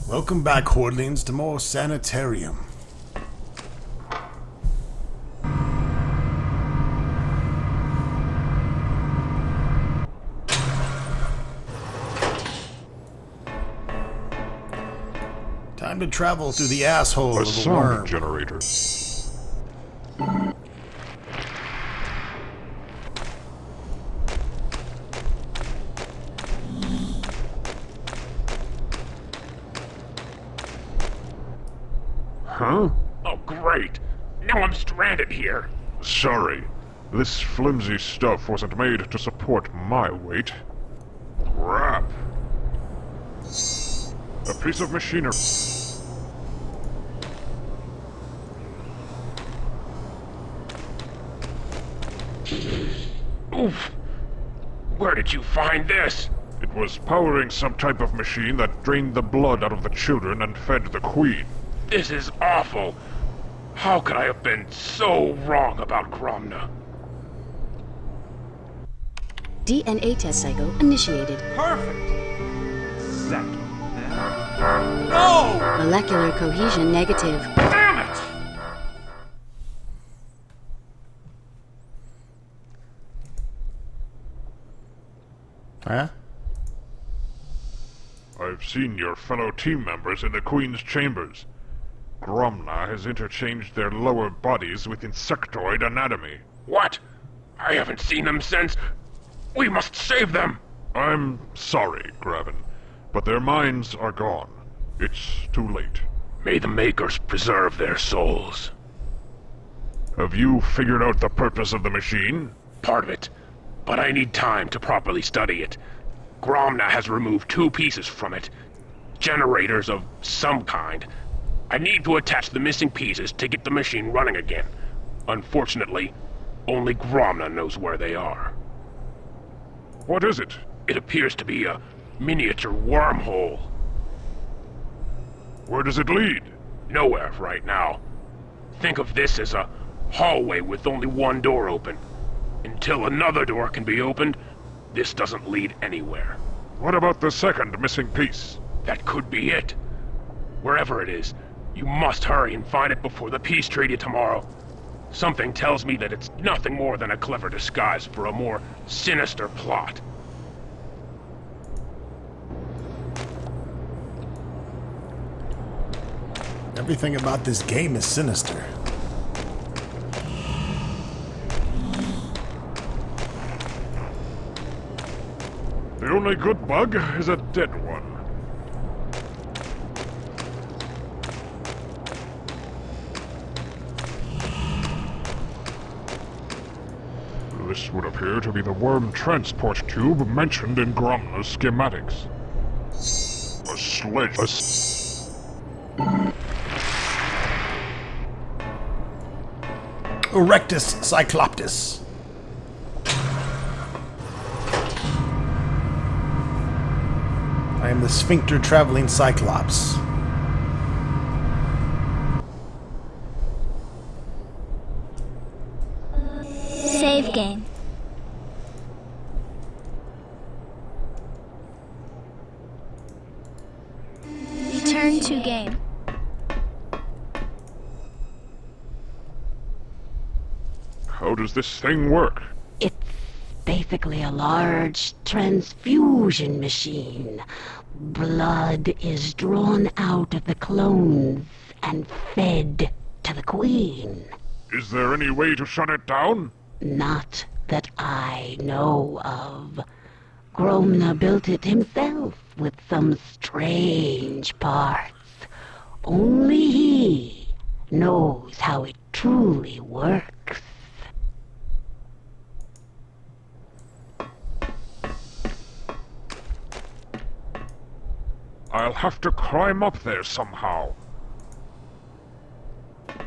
Welcome back, Hordlings, to more Sanitarium. Time to travel through the asshole of a worm. Generator. Huh? Oh, great. Now I'm stranded here. Sorry. This flimsy stuff wasn't made to support my weight. Crap. A piece of machinery. Oof. Where did you find this? It was powering some type of machine that drained the blood out of the children and fed the queen. This is awful. How could I have been so wrong about Gromna? DNA test cycle initiated. Perfect! Second. No! Molecular cohesion negative. Damn it! Huh? I've seen your fellow team members in the Queen's chambers. Gromna has interchanged their lower bodies with insectoid anatomy. What? I haven't seen them since. We must save them! I'm sorry, Graven, but their minds are gone. It's too late. May the Makers preserve their souls. Have you figured out the purpose of the machine? Part of it. But I need time to properly study it. Gromna has removed 2 pieces from it. Generators of some kind. I need to attach the missing pieces to get the machine running again. Unfortunately, only Gromna knows where they are. What is it? It appears to be a miniature wormhole. Where does it lead? Nowhere right now. Think of this as a hallway with only one door open. Until another door can be opened, this doesn't lead anywhere. What about the second missing piece? That could be it. Wherever it is, you must hurry and find it before the peace treaty tomorrow. Something tells me that it's nothing more than a clever disguise for a more sinister plot. Everything about this game is sinister. The only good bug is a dead one. This would appear to be the worm transport tube mentioned in Gromna's schematics. A sledge. Erectus Cycloptus. I am the sphincter traveling cyclops. Save game. Return to game. How does this thing work? It's basically a large transfusion machine. Blood is drawn out of the clones and fed to the Queen. Is there any way to shut it down? Not that I know of. Gromna built it himself with some strange parts. Only he knows how it truly works. I'll have to climb up there somehow.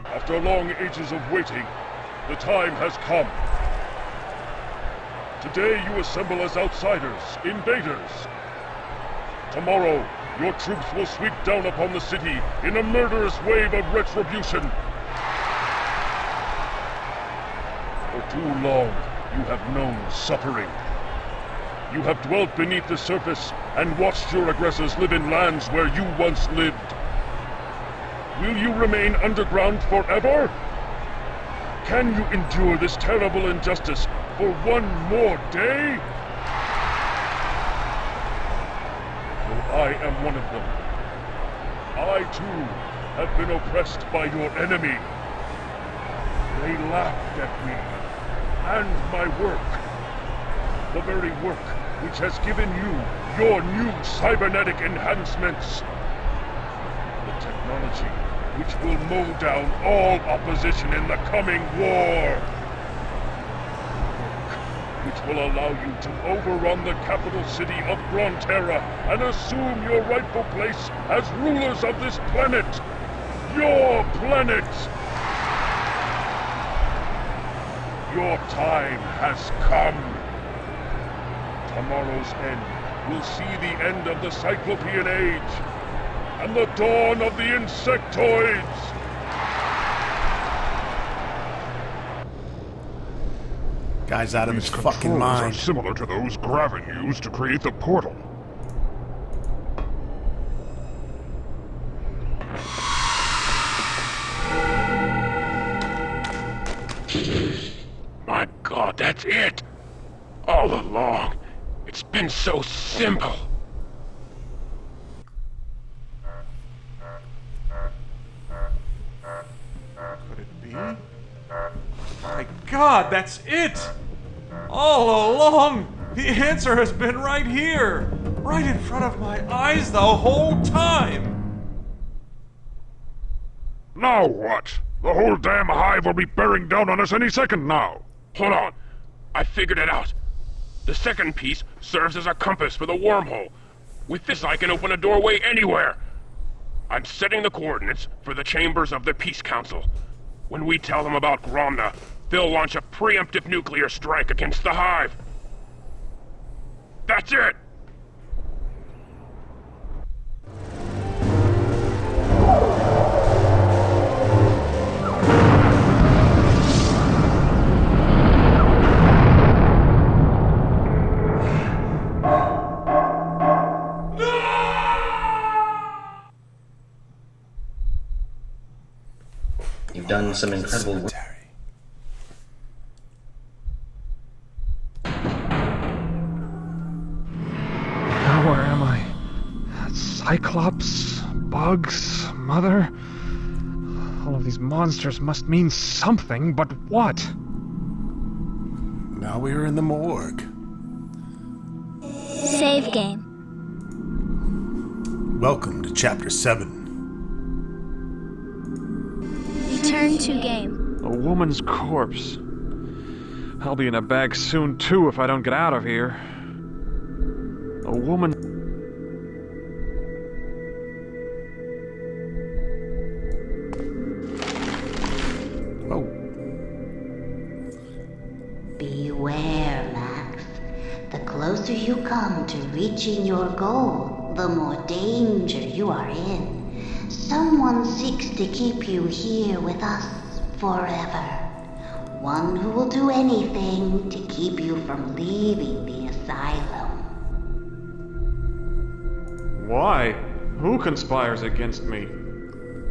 After long ages of waiting, the time has come. Today you assemble as outsiders, invaders. Tomorrow, your troops will sweep down upon the city in a murderous wave of retribution. For too long, you have known suffering. You have dwelt beneath the surface and watched your aggressors live in lands where you once lived. Will you remain underground forever? Can you endure this terrible injustice for one more day? Oh, I am one of them. I, too, have been oppressed by your enemy. They laughed at me and my work. The very work which has given you your new cybernetic enhancements. The technology which will mow down all opposition in the coming war. Which will allow you to overrun the capital city of Grantera and assume your rightful place as rulers of this planet. Your planet! Your time has come. Tomorrow's end will see the end of the Cyclopean Age and the dawn of the Insectoids. Guy's out of his These fucking controls are mind. similar to those Graven used to create the portal. My God, that's it! All along. It's been so simple. Could it be? My God, that's it! All along, the answer has been right here! Right in front of my eyes the whole time! Now what? The whole damn hive will be bearing down on us any second now. Hold on. I figured it out. The second piece serves as a compass for the wormhole. With this, I can open a doorway anywhere. I'm setting the coordinates for the chambers of the Peace Council. When we tell them about Gromna, they'll launch a preemptive nuclear strike against the hive. That's it! You've done some incredible work. Cemetery. Now where am I? Cyclops? Bugs? Mother? All of these monsters must mean something, but what? Now we are in the morgue. Save game. Welcome to Chapter 7. Return to game. A woman's corpse. I'll be in a bag soon, too, if I don't get out of here. A woman... Oh, Beware, Max. The closer you come to reaching your goal, the more danger you are in. Someone seeks to keep you here with us forever. One who will do anything to keep you from leaving the asylum. Why? Who conspires against me?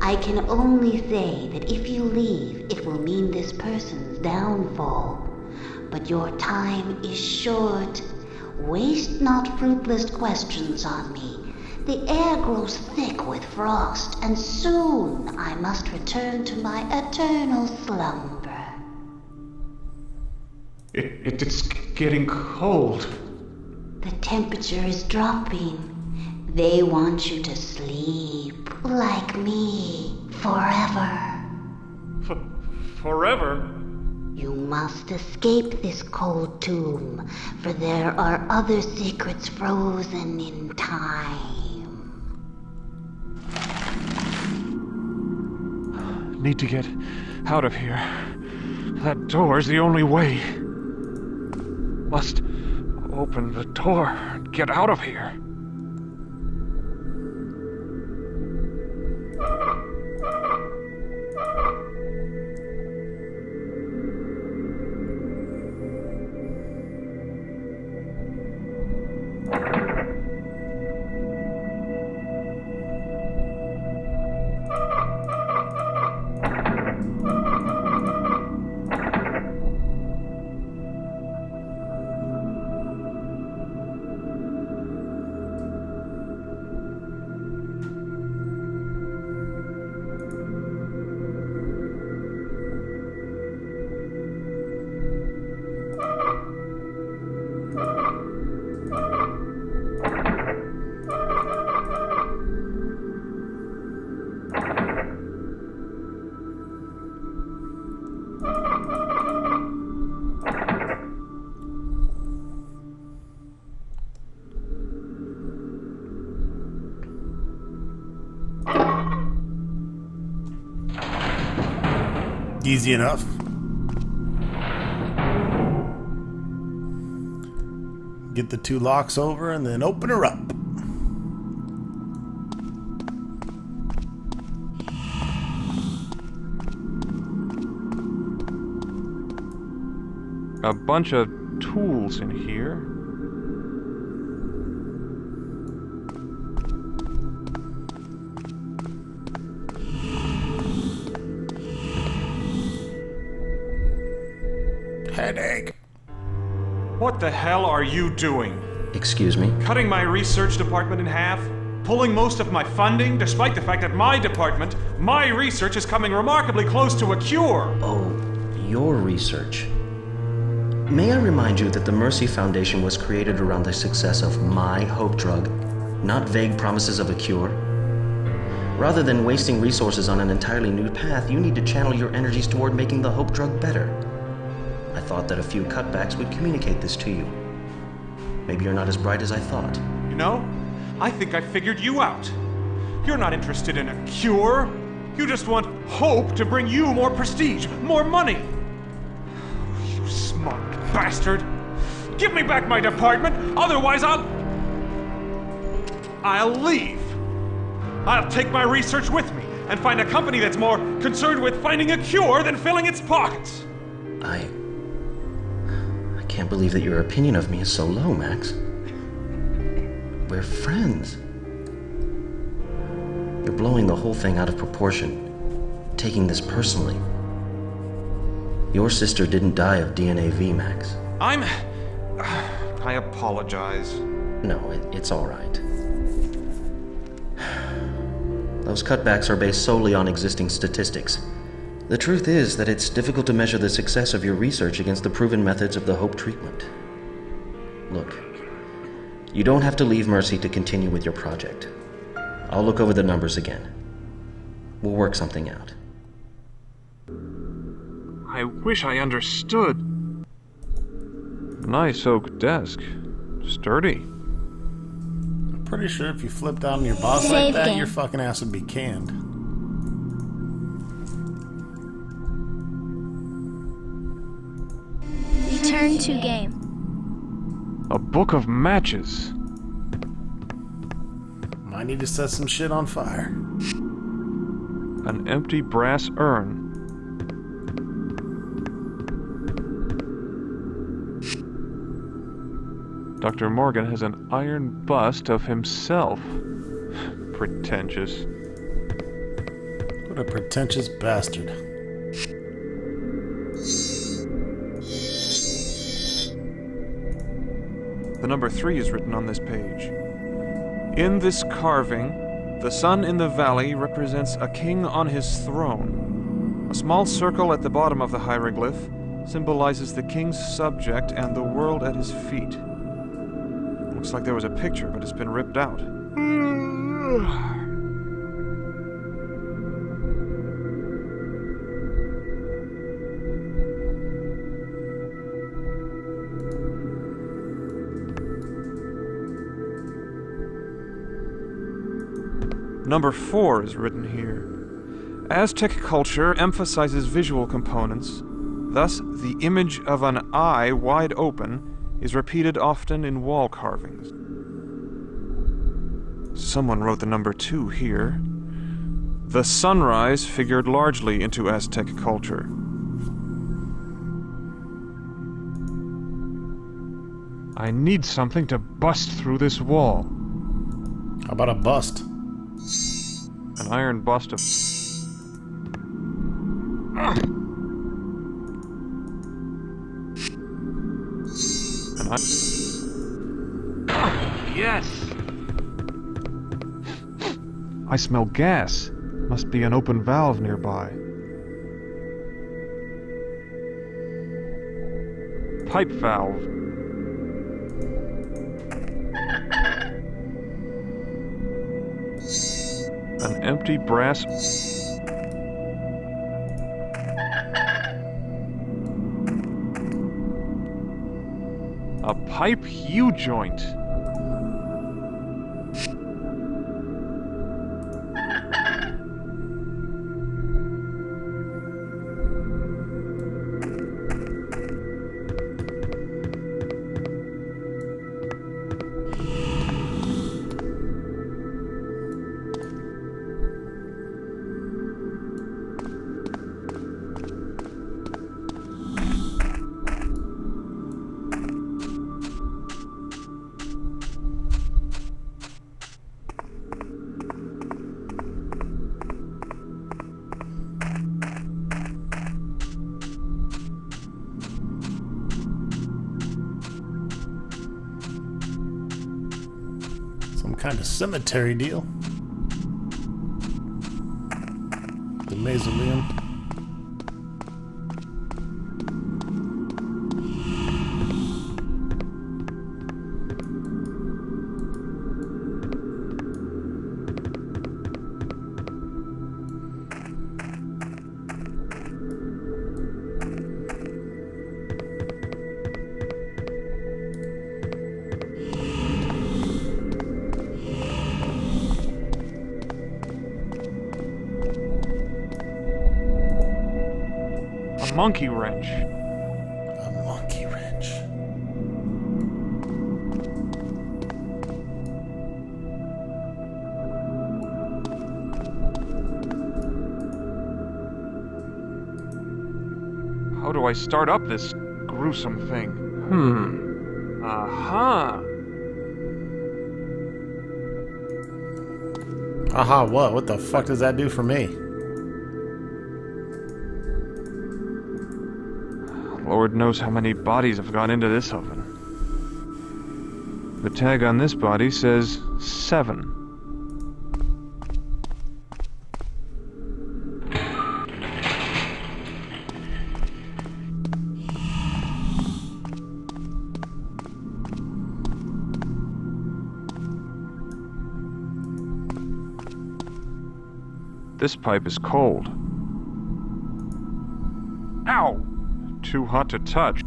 I can only say that if you leave, it will mean this person's downfall. But your time is short. Waste not fruitless questions on me. The air grows thick with frost, and soon I must return to my eternal slumber. It's getting cold. The temperature is dropping. They want you to sleep, like me, forever. Forever? You must escape this cold tomb, for there are other secrets frozen in time. Need to get out of here. That door's the only way. Must open the door and get out of here. Easy enough. Get the 2 locks over and then open her up. A bunch of tools in here. Headache. What the hell are you doing? Excuse me? Cutting my research department in half? Pulling most of my funding, despite the fact that my department, my research is coming remarkably close to a cure? Oh, your research. May I remind you that the Mercy Foundation was created around the success of my hope drug, not vague promises of a cure? Rather than wasting resources on an entirely new path, you need to channel your energies toward making the hope drug better. I thought that a few cutbacks would communicate this to you. Maybe you're not as bright as I thought. You know, I think I figured you out. You're not interested in a cure. You just want hope to bring you more prestige, more money. You smart bastard. Give me back my department, otherwise I'll leave. I'll take my research with me and find a company that's more concerned with finding a cure than filling its pockets. I can't believe that your opinion of me is so low, Max. We're friends. You're blowing the whole thing out of proportion, taking this personally. Your sister didn't die of DNA V, Max. I apologize. No, it's all right. Those cutbacks are based solely on existing statistics. The truth is that it's difficult to measure the success of your research against the proven methods of the Hope treatment. Look, you don't have to leave Mercy to continue with your project. I'll look over the numbers again. We'll work something out. I wish I understood. Nice oak desk. Sturdy. I'm pretty sure if you flipped out on your boss like Save that, game. your fucking ass would be canned. Return to game. A book of matches. Might need to set some shit on fire. An empty brass urn. Dr. Morgan has an iron bust of himself. Pretentious. What a pretentious bastard. The number 3 is written on this page. In this carving, the sun in the valley represents a king on his throne. A small circle at the bottom of the hieroglyph symbolizes the king's subject and the world at his feet. Looks like there was a picture, but it's been ripped out. Number 4 is written here. Aztec culture emphasizes visual components. Thus, the image of an eye wide open is repeated often in wall carvings. Someone wrote the number 2 here. The sunrise figured largely into Aztec culture. I need something to bust through this wall. How about a bust? An iron bust of... Yes! I smell gas. Must be an open valve nearby. Pipe valve. An empty brass... A pipe U-joint. kind of cemetery deal. The mausoleum. Monkey wrench. A monkey wrench. How do I start up this gruesome thing? Aha! Aha, what? What the fuck does that do for me? Lord knows how many bodies have gone into this oven. The tag on this body says 7. This pipe is cold. Ow! Too hot to touch.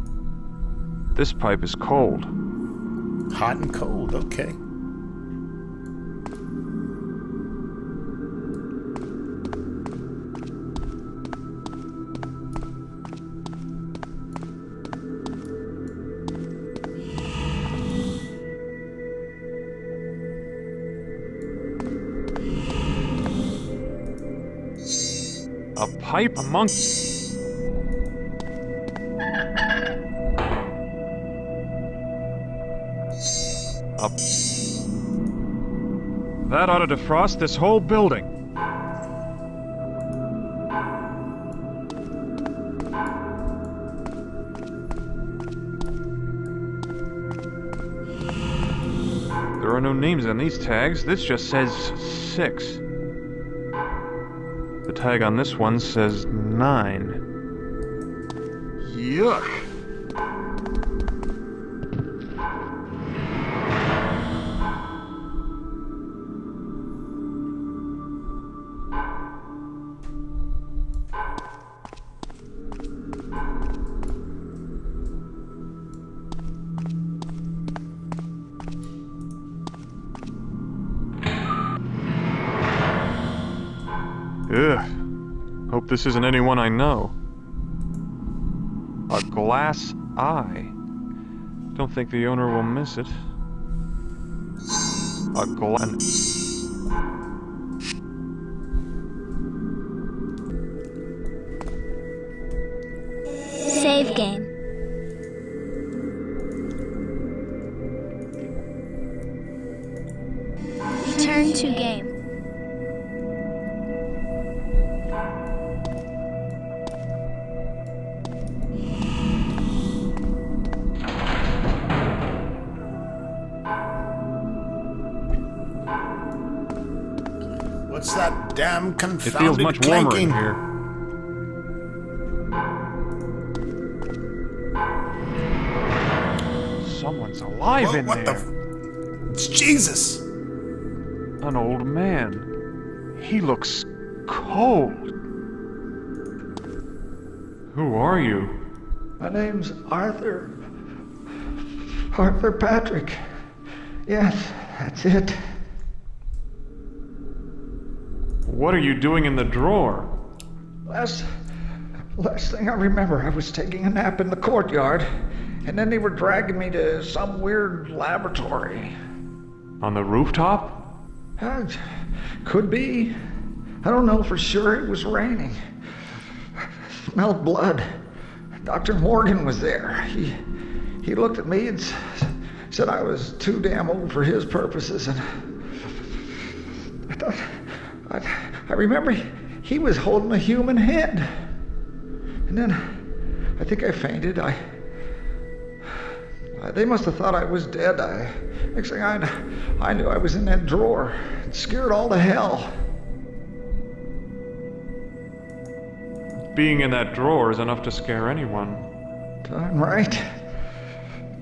This pipe is cold. Hot and cold, okay. A pipe amongst... Up. That ought to defrost this whole building. There are no names on these tags. This just says 6. The tag on this one says 9. Yuck! Ugh. Hope this isn't anyone I know. A glass eye. Don't think the owner will miss it. A glass... Save game. Return to game. What's that damn It confounded feels much warmer clanking? in here. Someone's alive Whoa, in what there. It's Jesus! An old man. He looks cold. Who are you? My name's Arthur. Arthur Patrick. Yes, that's it. What are you doing in the drawer? Last thing I remember, I was taking a nap in the courtyard, and then they were dragging me to some weird laboratory. On the rooftop? Could be. I don't know for sure. It was raining. I smelled blood. Dr. Morgan was there. He looked at me and said I was too damn old for his purposes, and I remember he was holding a human head. And then I think I fainted. They must have thought I was dead. Next thing I knew I was in that drawer. It scared all to hell. Being in that drawer is enough to scare anyone. Darn right.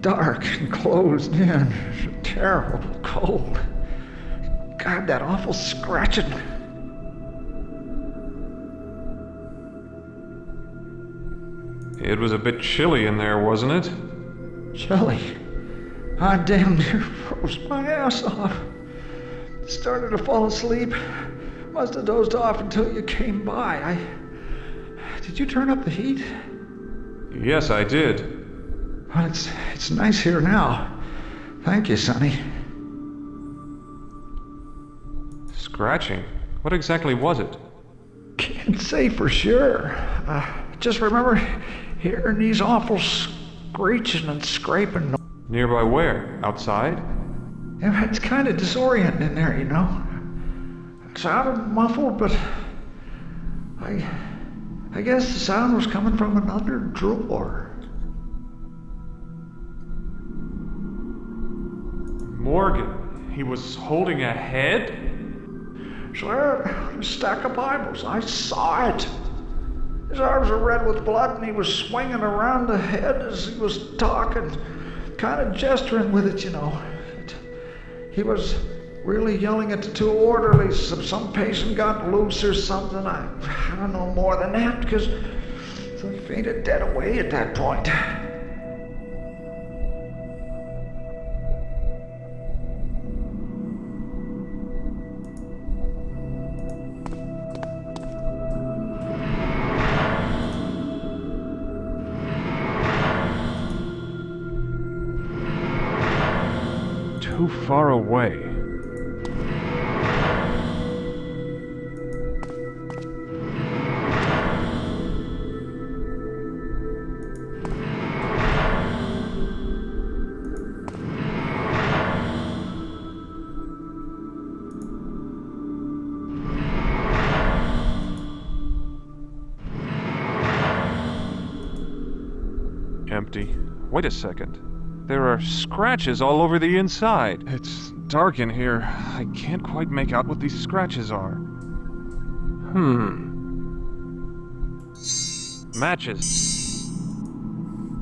Dark and closed in. Terrible cold. God, that awful scratching. It was a bit chilly in there, wasn't it? Chilly. I damn near froze my ass off. Started to fall asleep. Must have dozed off until you came by. Did you turn up the heat? Yes, I did. Well, it's nice here now. Thank you, Sonny. Scratching? What exactly was it? Can't say for sure. Just remember hearing these awful screeching and scraping. Nearby where? Outside? Yeah, it's kind of disorienting in there, you know. It sounded muffled, but I guess the sound was coming from another drawer. Morgan, he was holding a head? Sure, a stack of Bibles. I saw it. His arms were red with blood, and he was swinging around the head as he was talking, kind of gesturing with it, you know. He was really yelling at the two orderlies. Some patient got loose or something. I don't know more than that, because they fainted dead away at that point. Too far away. Empty. Wait a second. There are scratches all over the inside. It's dark in here. I can't quite make out what these scratches are. Matches.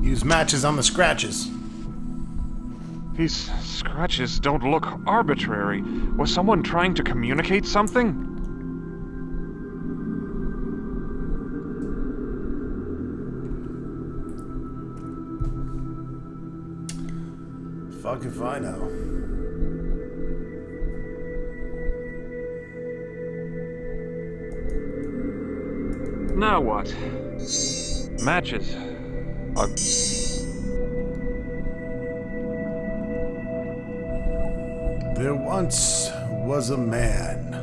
Use matches on the scratches. These scratches don't look arbitrary. Was someone trying to communicate something? Fuck if I know. Now what? Matches. There once was a man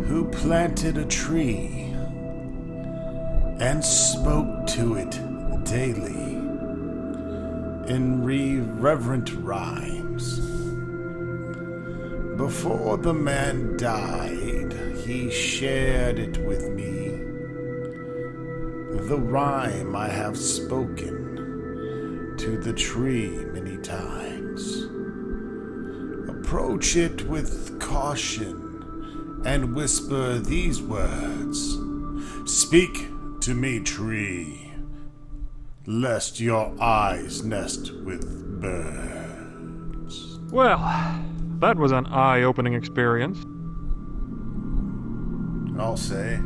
who planted a tree and spoke to it daily in reverent rhymes. Before the man died, he shared it with me. The rhyme I have spoken to the tree many times. Approach it with caution and whisper these words. Speak to me, tree, lest your eyes nest with birds. Well, that was an eye-opening experience. I'll say.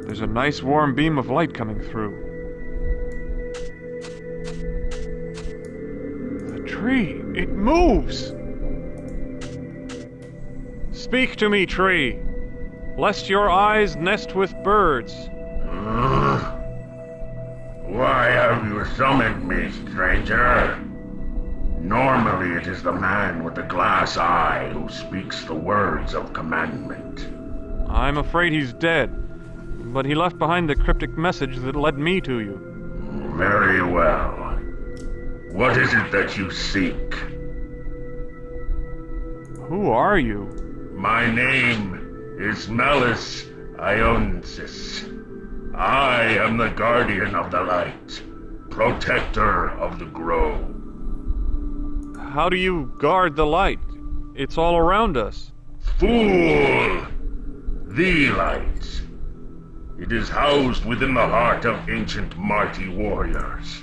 There's a nice warm beam of light coming through. The tree, it moves! Speak to me, tree, lest your eyes nest with birds. Why have you summoned me, stranger? Normally it is the man with the glass eye who speaks the words of commandment. I'm afraid he's dead, but he left behind the cryptic message that led me to you. Very well. What is it that you seek? Who are you? My name is Melis Ionsis. I am the guardian of the light, protector of the grove. How do you guard the light? It's all around us. Fool! The light. It is housed within the heart of ancient mighty warriors.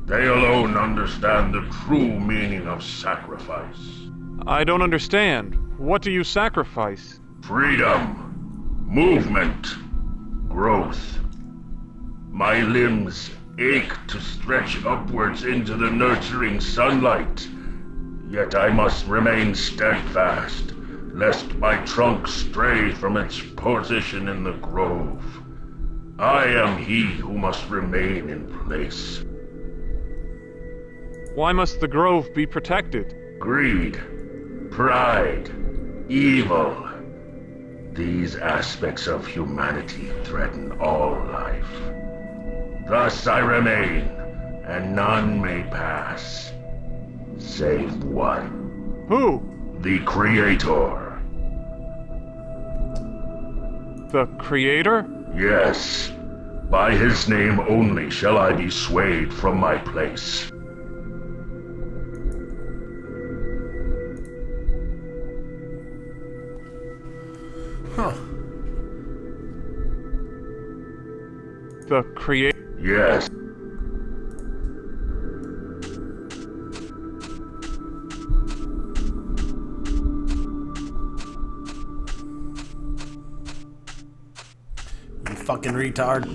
They alone understand the true meaning of sacrifice. I don't understand. What do you sacrifice? Freedom, movement, growth. My limbs ache to stretch upwards into the nurturing sunlight, yet I must remain steadfast, lest my trunk stray from its position in the grove. I am he who must remain in place. Why must the grove be protected? Greed, pride, evil. These aspects of humanity threaten all life. Thus I remain, and none may pass, save one. Who? The Creator. The Creator? Yes. By his name only shall I be swayed from my place. Huh. The Creator? Yes. You fucking retard.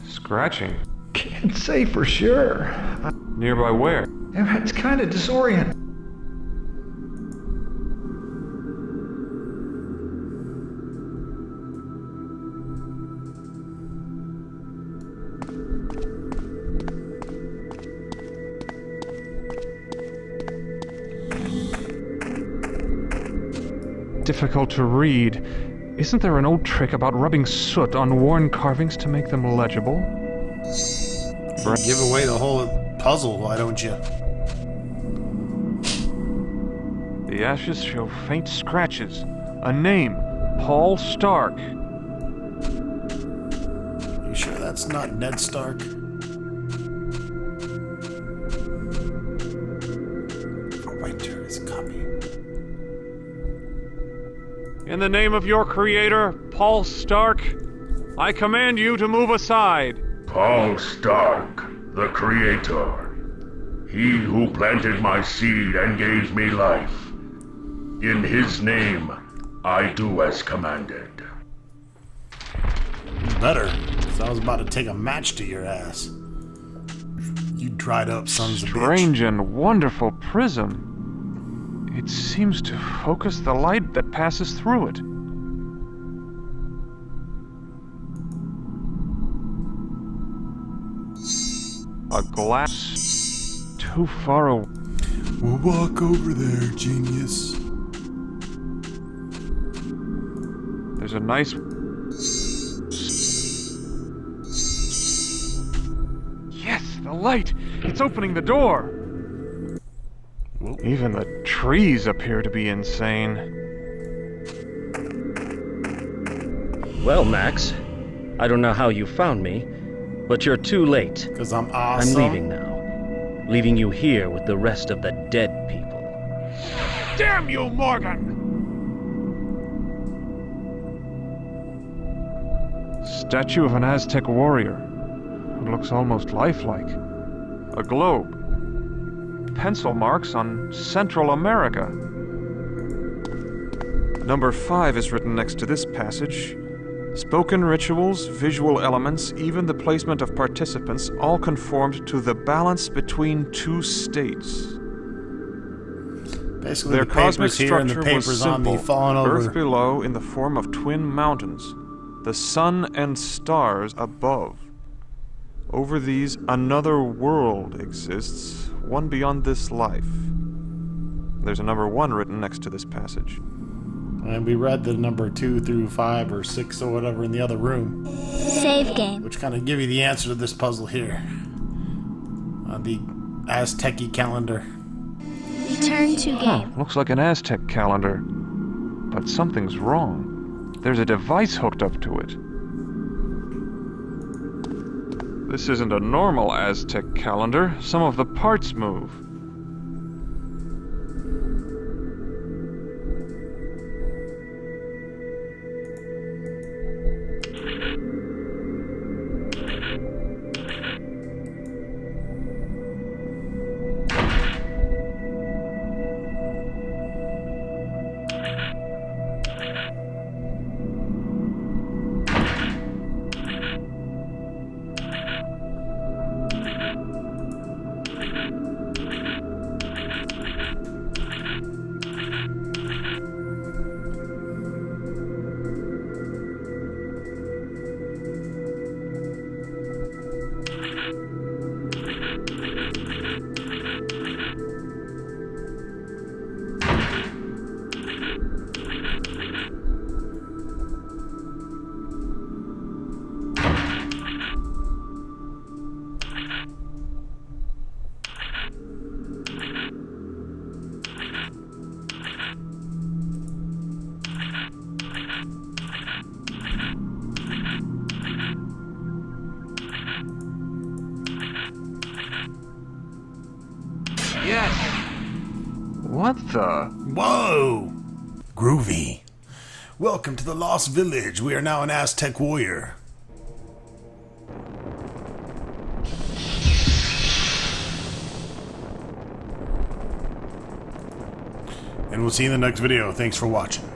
Scratching. Can't say for sure. Nearby where? It's kind of disorienting. Difficult to read. Isn't there an old trick about rubbing soot on worn carvings to make them legible? Give away the whole puzzle, why don't you? The ashes show faint scratches. A name, Paul Stark. You sure that's not Ned Stark? Winter is coming. In the name of your creator, Paul Stark, I command you to move aside. Paul Stark, the Creator. He who planted my seed and gave me life. In his name, I do as commanded. Better, because I was about to take a match to your ass. You dried up sons of bitch. Strange and wonderful prism. It seems to focus the light that passes through it. A glass too far away. We'll walk over there, genius. There's a nice... Yes, the light! It's opening the door! Whoa. Even the trees appear to be insane. Well, Max, I don't know how you found me, but you're too late. Because I'm awesome. I'm leaving now. Leaving you here with the rest of the dead people. Damn you, Morgan! Statue of an Aztec warrior, who looks almost lifelike. A globe. Pencil marks on Central America. Number 5 is written next to this passage. Spoken rituals, visual elements, even the placement of participants all conformed to the balance between two states. Basically, Their the cosmic papers here and the structure was papers on simple. the fallen over. Earth below in the form of twin mountains, the sun and stars above. Over these, another world exists, one beyond this life. There's a number 1 written next to this passage. And we read the number 2 through 5 or 6 or whatever in the other room. Save game. Which kind of give you the answer to this puzzle here. On the Aztec calendar. Return to game. Looks like an Aztec calendar. But something's wrong. There's a device hooked up to it. This isn't a normal Aztec calendar. Some of the parts move. What the? Whoa! Groovy. Welcome to the Lost Village. We are now an Aztec warrior. And we'll see you in the next video. Thanks for watching.